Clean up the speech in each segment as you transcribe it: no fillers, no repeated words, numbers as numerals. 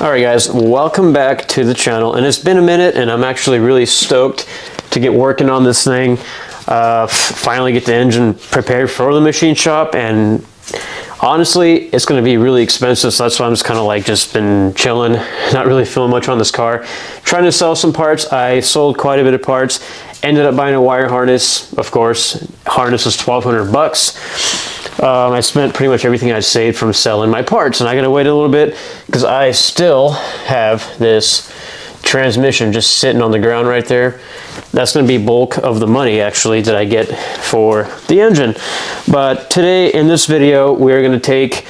Alright guys, welcome back to the channel, and it's been a minute and I'm actually really stoked to get working on this thing. Finally get the engine prepared for the machine shop, and honestly it's going to be really expensive, so that's why I'm just kind of like just been chilling, not really feeling much on this car. Trying to sell some parts. I sold quite a bit of parts, ended up buying a wire harness. Of course, harness was $1,200. I spent pretty much everything I saved from selling my parts, and I gotta wait a little bit because I still have this transmission just sitting on the ground right there. That's going to be bulk of the money actually that I get for the engine. But today in this video we are going to take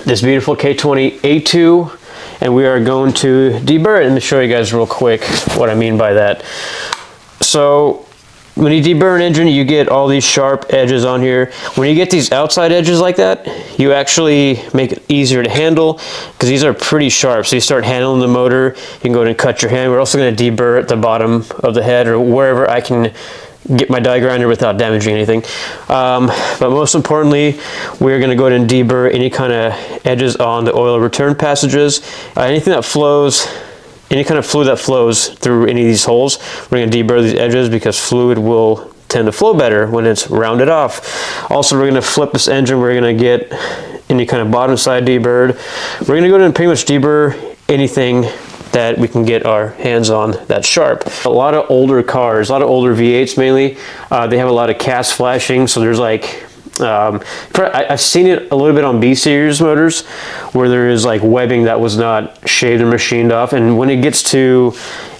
this beautiful K20 A2 and we are going to deburr it. Let me show you guys real quick what I mean by that. So when you deburr an engine, you get all these sharp edges on here. When you get these outside edges like that, you actually make it easier to handle because these are pretty sharp. So you start handling the motor, you can go ahead and cut your hand. We're also going to deburr at the bottom of the head or wherever I can get my die grinder without damaging anything. But most importantly, we're going to go ahead and deburr any kind of edges on the oil return passages. Anything that flows, any kind of fluid that flows through any of these holes, we're going to deburr these edges because fluid will tend to flow better when it's rounded off. Also, we're going to flip this engine. We're going to get any kind of bottom side deburred. We're going to go ahead and pretty much deburr anything that we can get our hands on that's sharp. A lot of older cars, a lot of older V8s mainly, they have a lot of cast flashing, so there's like I've seen it a little bit on B series motors where there is like webbing that was not shaved or machined off, and when it gets to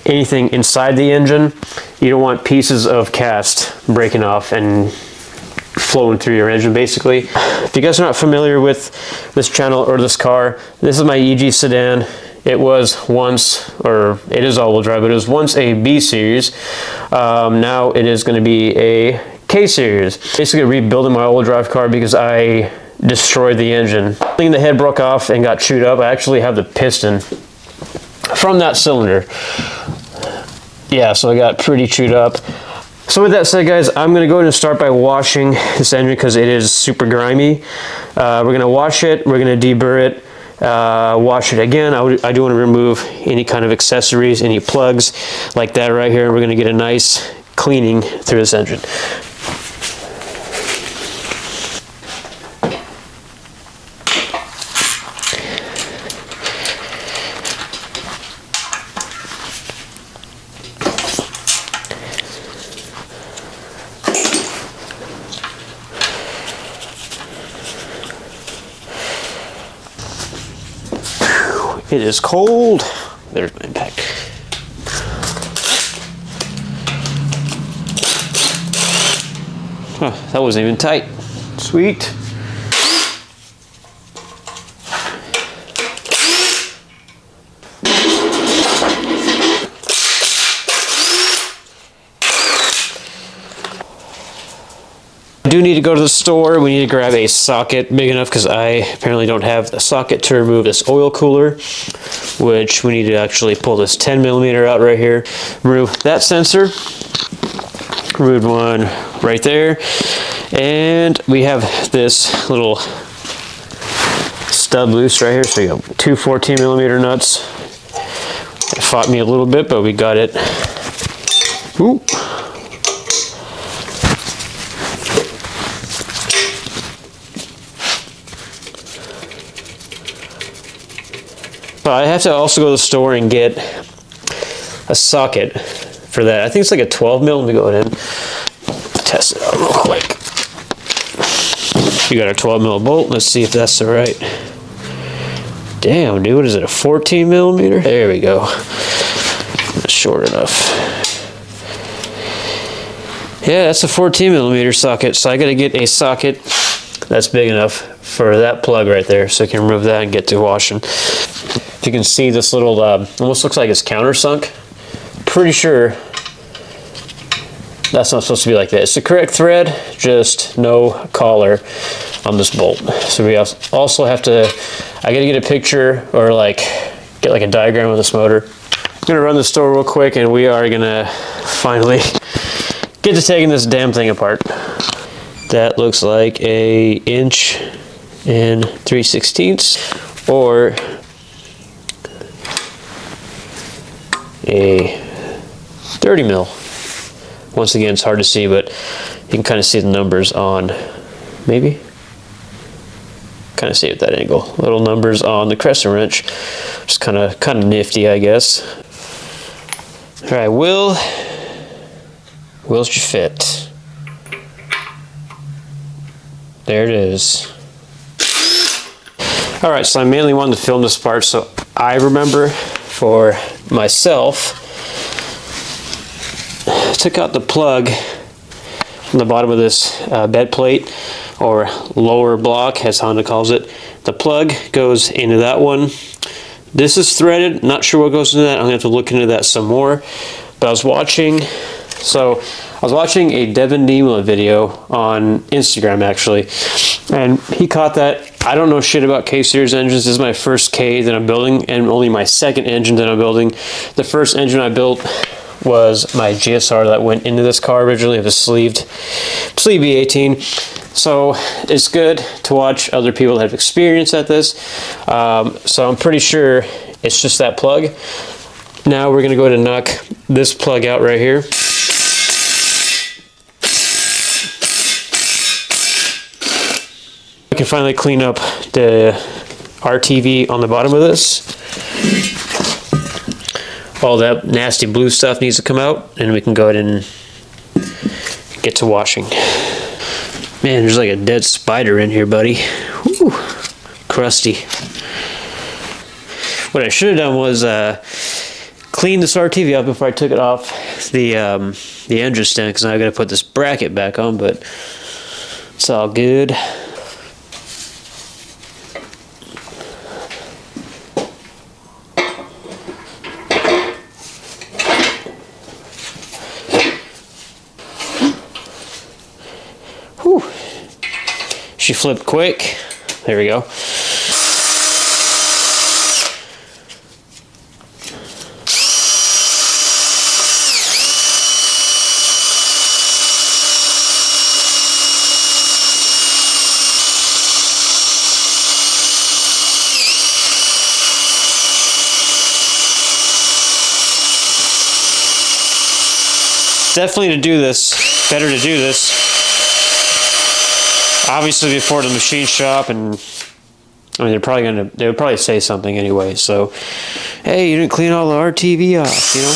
anything inside the engine, you don't want pieces of cast breaking off and flowing through your engine basically. If you guys are not familiar with this channel or this car, this is my EG sedan. It was once, or it is all-wheel drive, but it was once a B series. Now it is going to be a K series. Basically rebuilding my all-wheel drive car because I destroyed the engine. I think the head broke off and got chewed up. I actually have the piston from that cylinder. Yeah, so I got pretty chewed up. So with that said, guys, I'm going to go ahead and start by washing this engine because it is super grimy. We're going to wash it. We're going to deburr it. Wash it again. I do want to remove any kind of accessories, any plugs like that right here. We're going to get a nice cleaning through this engine. It is cold. There's my impact. Huh, that wasn't even tight. Sweet. I do need to go to the store. We need to grab a socket big enough because I apparently don't have a socket to remove this oil cooler, which we need to actually pull this 10mm out right here. Remove that sensor. Remove one right there. And we have this little stub loose right here. So you got two 14mm nuts. It fought me a little bit, but we got it. Ooh. I have to also go to the store and get a socket for that. I think it's like a 12mm. Let me go ahead and test it out real quick. You got a 12mm bolt. Let's see if that's the right. Damn, dude, what is it, a 14mm? There we go. That's short enough. Yeah, that's a 14mm socket. So I got to get a socket that's big enough for that plug right there, so I can remove that and get to washing. If you can see this little, almost looks like it's countersunk. Pretty sure that's not supposed to be like that. It's the correct thread, just no collar on this bolt. So we also have to, I gotta get a picture or like get like a diagram of this motor. I'm gonna run the store real quick and we are gonna finally get to taking this damn thing apart. That looks like a 1 3/16 or a 30 mil. Once again, it's hard to see, but you can kind of see the numbers on, maybe? Kind of see it at that angle. Little numbers on the crescent wrench. Just kind of nifty, I guess. All right, wheels should fit. There it is. All right, so I mainly wanted to film this part so I remember for myself. I took out the plug from the bottom of this bed plate, or lower block as Honda calls it. The plug goes into that one. This is threaded, not sure what goes into that. I'm gonna have to look into that some more. But I was watching a Devin Nima video on Instagram actually, and he caught that. I don't know shit about K-Series engines. This is my first K that I'm building, and only my second engine that I'm building. The first engine I built was my GSR that went into this car originally. It was sleeved V18. So it's good to watch other people that have experience at this. So I'm pretty sure it's just that plug. Now we're gonna go ahead and knock this plug out right here. I can finally clean up the RTV on the bottom of this. All that nasty blue stuff needs to come out, and we can go ahead and get to washing. Man, there's like a dead spider in here, buddy. Woo, crusty. What I should have done was clean this RTV up before I took it off the engine stand, because now I got to put this bracket back on, but it's all good. Whew. She flipped quick. There we go. Definitely to do this, better to do this. Obviously before the machine shop, and I mean they would probably say something anyway. So, hey, you didn't clean all the RTV off, you know?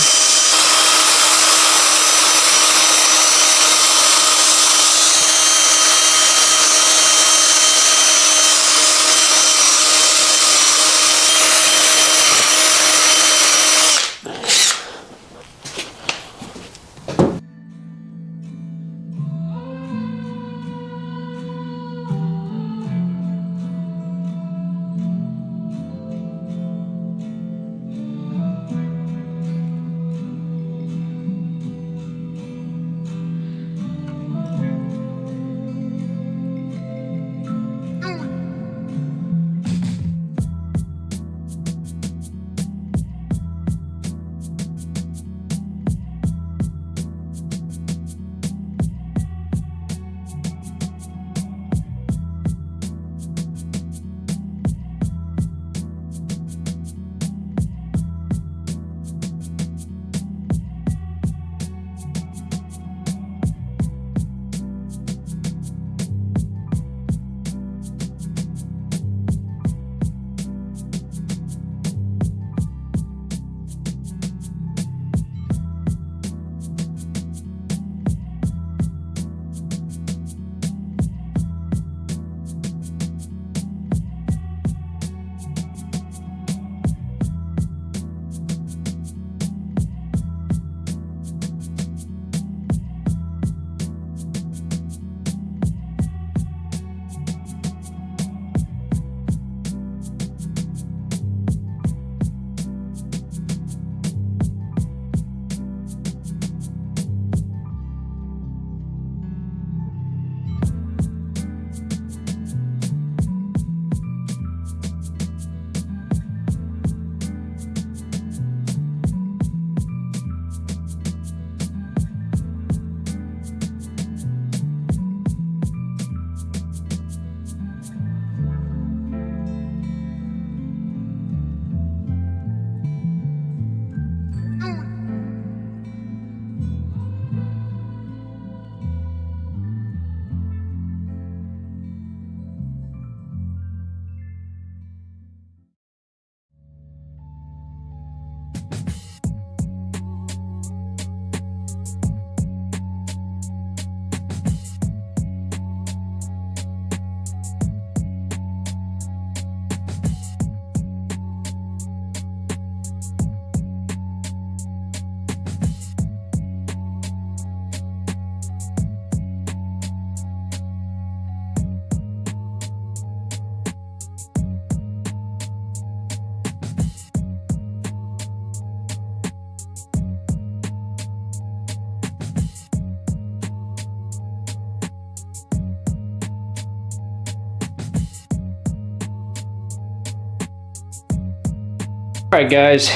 Alright guys,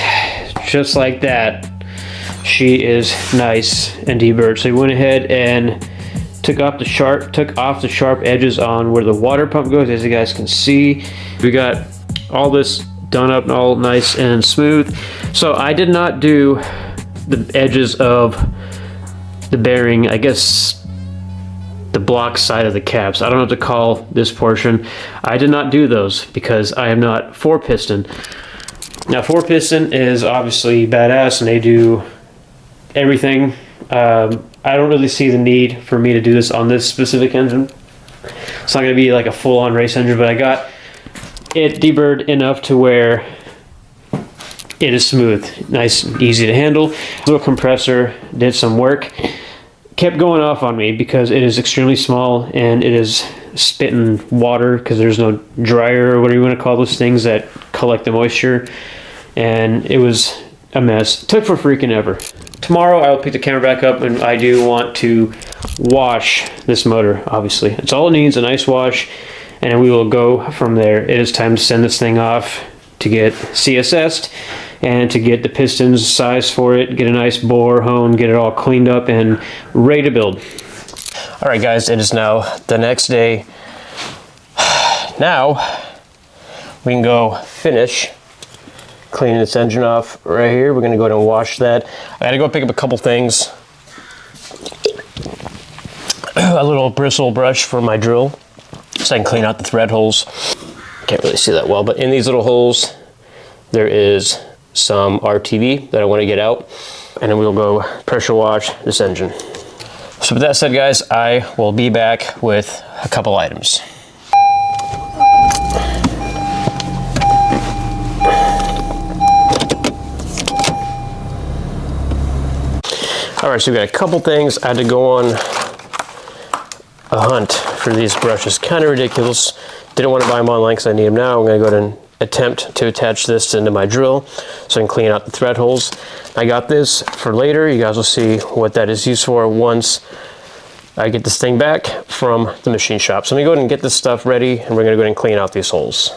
just like that, she is nice and deburred. So we went ahead and took off the sharp edges on where the water pump goes. As you guys can see, we got all this done up and all nice and smooth. So I did not do the edges of the bearing, I guess the block side of the caps. I don't know what to call this portion. I did not do those because I am not 4-piston. Now 4-piston is obviously badass and they do everything. I don't really see the need for me to do this on this specific engine. It's not going to be like a full-on race engine, but I got it deburred enough to where it is smooth, nice and easy to handle. Little compressor did some work. Kept going off on me because it is extremely small and it is spitting water because there's no dryer or whatever you want to call those things that collect the moisture, and it was a mess. Took for freaking ever. Tomorrow I will pick the camera back up and I do want to wash this motor. Obviously it's all it needs, a nice wash, and then we will go from there. It is time to send this thing off to get CSS'd and to get the pistons size for it, get a nice bore hone, get it all cleaned up and ready to build. All right guys, it is now the next day. Now we can go finish cleaning this engine off right here. We're gonna go ahead and wash that. I gotta go pick up a couple things. A little bristle brush for my drill so I can clean out the thread holes. Can't really see that well, but in these little holes there is some RTV that I want to get out, and then we'll go pressure wash this engine. So with that said guys, I will be back with a couple items. All right, so we got a couple things. I had to go on a hunt for these brushes. Kind of ridiculous. Didn't want to buy them online because I need them now. I'm going to go ahead and attempt to attach this into my drill so I can clean out the thread holes. I got this for later. You guys will see what that is used for once I get this thing back from the machine shop. So let me go ahead and get this stuff ready, and we're going to go ahead and clean out these holes.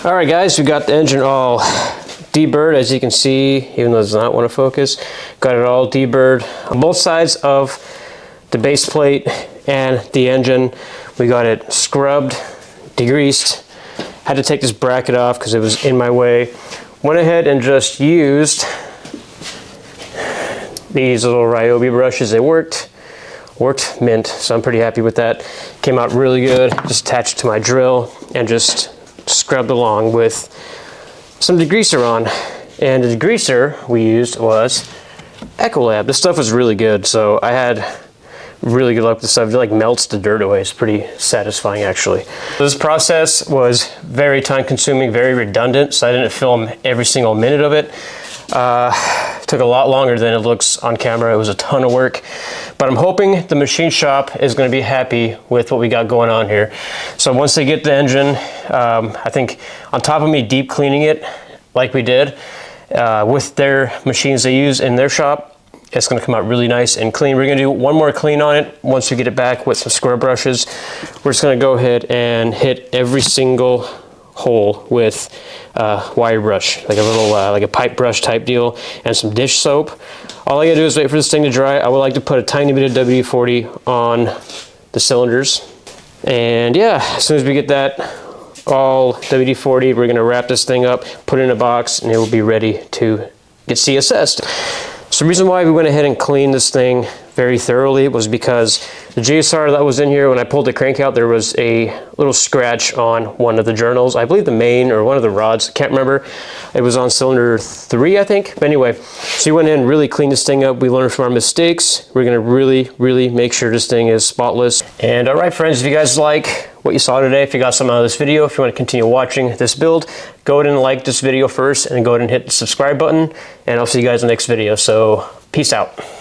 All right, guys, we got the engine all deburred, as you can see, even though it does not want to focus. Got it all deburred on both sides of the base plate and the engine. We got it scrubbed, degreased. Had to take this bracket off because it was in my way. Went ahead and just used these little Ryobi brushes. They worked mint, so I'm pretty happy with that. Came out really good. Just attached it to my drill and just scrubbed along with some degreaser on. And the degreaser we used was Ecolab. This stuff was really good, so I had really good luck with this stuff. It like melts the dirt away. It's pretty satisfying, actually. This process was very time consuming, very redundant, so I didn't film every single minute of it. Took a lot longer than it looks on camera. It was a ton of work, but I'm hoping the machine shop is going to be happy with what we got going on here. So once they get the engine, I think on top of me deep cleaning it like we did with their machines they use in their shop, it's going to come out really nice and clean. We're going to do one more clean on it once we get it back with some square brushes. We're just going to go ahead and hit every single hole with wire brush, like a little like a pipe brush type deal, and some dish soap. All I gotta do is wait for this thing to dry. I would like to put a tiny bit of WD-40 on the cylinders, and yeah, as soon as we get that all WD-40, we're gonna wrap this thing up, put it in a box, and it will be ready to get CSS'd. So the reason why we went ahead and cleaned this thing very thoroughly was because the GSR that was in here, when I pulled the crank out, there was a little scratch on one of the journals. I believe the main or one of the rods, I can't remember. It was on cylinder 3, I think. But anyway, so we went in and really cleaned this thing up. We learned from our mistakes. We're gonna really make sure this thing is spotless. And all right, friends, if you guys like what you saw today, if you got something out of this video, if you want to continue watching this build, go ahead and like this video first and go ahead and hit the subscribe button, and I'll see you guys in the next video. So peace out.